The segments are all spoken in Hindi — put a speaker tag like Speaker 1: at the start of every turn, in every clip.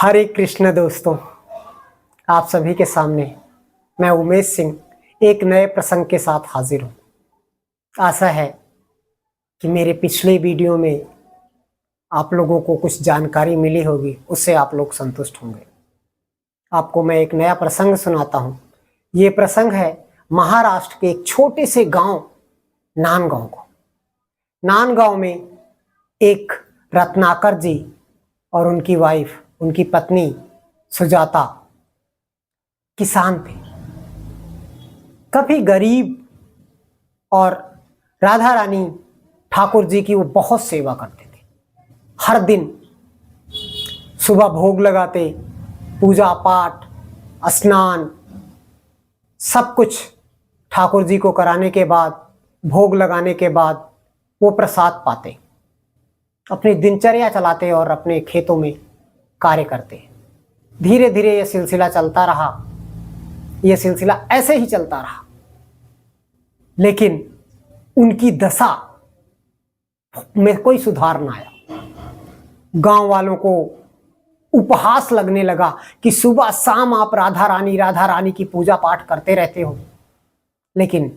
Speaker 1: हरे कृष्ण दोस्तों, आप सभी के सामने मैं उमेश सिंह एक नए प्रसंग के साथ हाजिर हूँ। आशा है कि मेरे पिछले वीडियो में आप लोगों को कुछ जानकारी मिली होगी, उससे आप लोग संतुष्ट होंगे। आपको मैं एक नया प्रसंग सुनाता हूँ। ये प्रसंग है महाराष्ट्र के एक छोटे से गांव नांदगांव को। नांदगांव में एक रत्नाकर जी और उनकी वाइफ, उनकी पत्नी सुजाता किसान थे। कभी गरीब और राधा रानी ठाकुर जी की वो बहुत सेवा करते थे। हर दिन सुबह भोग लगाते, पूजा पाठ, स्नान, सब कुछ ठाकुर जी को कराने के बाद, भोग लगाने के बाद वो प्रसाद पाते, अपनी दिनचर्या चलाते और अपने खेतों में कार्य करते। धीरे धीरे यह सिलसिला चलता रहा। यह सिलसिला ऐसे ही चलता रहा, लेकिन उनकी दशा में कोई सुधार ना आया। गांव वालों को उपहास लगने लगा कि सुबह शाम आप राधा रानी की पूजा पाठ करते रहते हो, लेकिन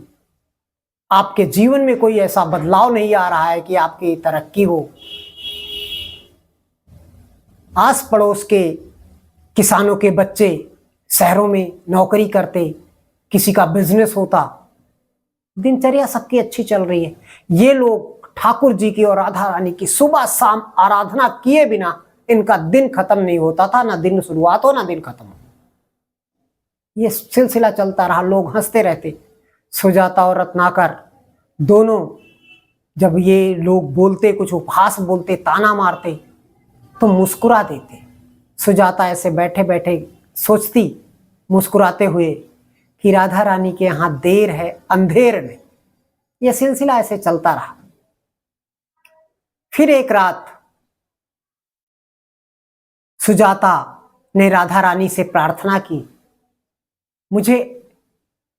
Speaker 1: आपके जीवन में कोई ऐसा बदलाव नहीं आ रहा है कि आपकी तरक्की हो। आस पड़ोस के किसानों के बच्चे शहरों में नौकरी करते, किसी का बिजनेस होता, दिनचर्या सबकी अच्छी चल रही है। ये लोग ठाकुर जी की और राधा रानी की सुबह शाम आराधना किए बिना इनका दिन खत्म नहीं होता था, ना दिन शुरुआत हो ना दिन खत्म हो। ये सिलसिला चलता रहा, लोग हंसते रहते। सुजाता और रत्नाकर दोनों जब ये लोग बोलते, कुछ उपहास बोलते, ताना मारते, तो मुस्कुरा देते। सुजाता ऐसे बैठे बैठे सोचती मुस्कुराते हुए कि राधा रानी के यहाँ देर है अंधेर नहीं। यह सिलसिला ऐसे चलता रहा। फिर एक रात सुजाता ने राधा रानी से प्रार्थना की, मुझे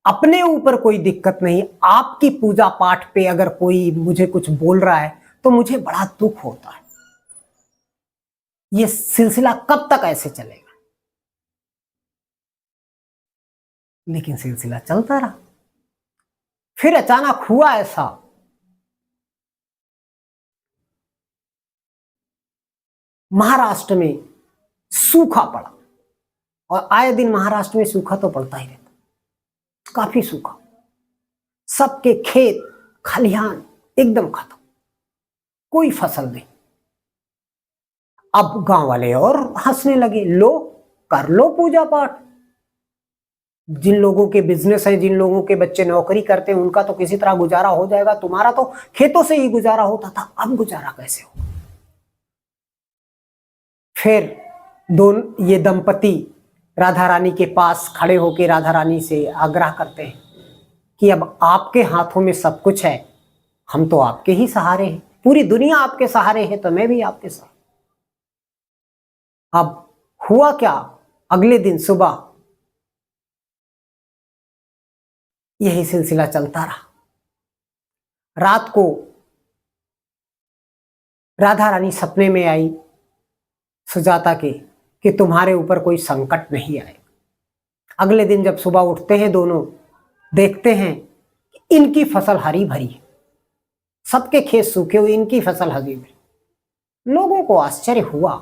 Speaker 1: अपने ऊपर कोई दिक्कत नहीं, आपकी पूजा पाठ पे अगर कोई मुझे कुछ बोल रहा है तो मुझे बड़ा दुख होता है। यह सिलसिला कब तक ऐसे चलेगा? लेकिन सिलसिला चलता रहा। फिर अचानक हुआ ऐसा, महाराष्ट्र में सूखा पड़ा। और आए दिन महाराष्ट्र में सूखा तो पड़ता ही रहता, काफी सूखा। सबके खेत खलिहान एकदम खत्म, कोई फसल नहीं। अब गांव वाले और हंसने लगे, लो कर लो पूजा पाठ। जिन लोगों के बिजनेस है, जिन लोगों के बच्चे नौकरी करते हैं, उनका तो किसी तरह गुजारा हो जाएगा। तुम्हारा तो खेतों से ही गुजारा होता था, अब गुजारा कैसे होगा? फिर ये दंपति राधा रानी के पास खड़े होकर राधा रानी से आग्रह करते हैं कि अब आपके हाथों में सब कुछ है, हम तो आपके ही सहारे हैं, पूरी दुनिया आपके सहारे है, तो मैं भी आपके सहारे। अब हुआ क्या, अगले दिन सुबह यही सिलसिला चलता रहा। रात को राधा रानी सपने में आई सुजाता के कि तुम्हारे ऊपर कोई संकट नहीं आएगा। अगले दिन जब सुबह उठते हैं दोनों, देखते हैं कि इनकी फसल हरी भरी है, सबके खेत सूखे हुए, इनकी फसल हरी भरी। लोगों को आश्चर्य हुआ,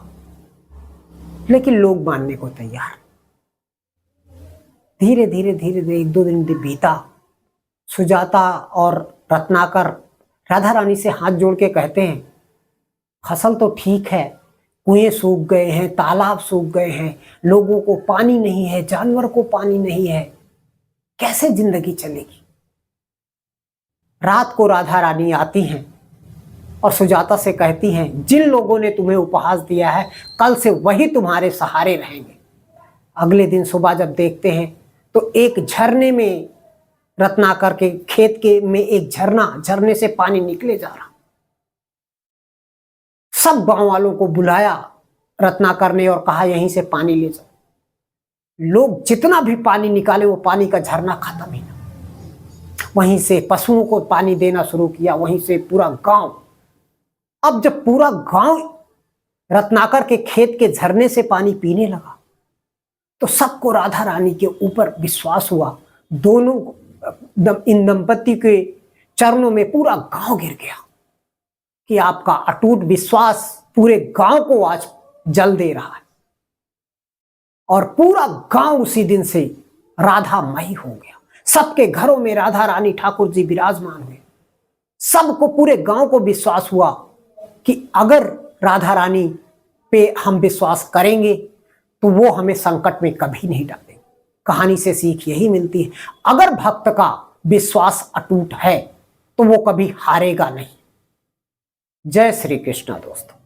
Speaker 1: लेकिन लोग मानने को तैयार। धीरे धीरे धीरे धीरे एक दो दिन बीता। सुजाता और रत्नाकर राधा रानी से हाथ जोड़ के कहते हैं, फसल तो ठीक है, कुएं सूख गए हैं, तालाब सूख गए हैं, लोगों को पानी नहीं है, जानवर को पानी नहीं है, कैसे जिंदगी चलेगी? रात को राधा रानी आती हैं और सुजाता से कहती हैं, जिन लोगों ने तुम्हें उपहास दिया है, कल से वही तुम्हारे सहारे रहेंगे। अगले दिन सुबह जब देखते हैं तो एक झरने में, रत्नाकर के खेत के में एक झरने से पानी निकले जा रहा। सब गांव वालों को बुलाया रत्नाकर ने और कहा, यहीं से पानी ले जाओ। लोग जितना भी पानी निकाले, वो पानी का झरना खत्म ही ना। वहीं से पशुओं को पानी देना शुरू किया, वहीं से पूरा गांव। अब जब पूरा गांव रत्नाकर के खेत के झरने से पानी पीने लगा तो सबको राधा रानी के ऊपर विश्वास हुआ। दोनों इन दंपति के चरणों में पूरा गांव गिर गया कि आपका अटूट विश्वास पूरे गांव को आज जल दे रहा है। और पूरा गांव उसी दिन से राधामयी हो गया। सबके घरों में राधा रानी ठाकुर जी विराजमान हुए। सबको, पूरे गांव को विश्वास हुआ कि अगर राधा रानी पे हम विश्वास करेंगे तो वो हमें संकट में कभी नहीं डालेंगे। कहानी से सीख यही मिलती है, अगर भक्त का विश्वास अटूट है तो वो कभी हारेगा नहीं। जय श्री कृष्ण दोस्तों।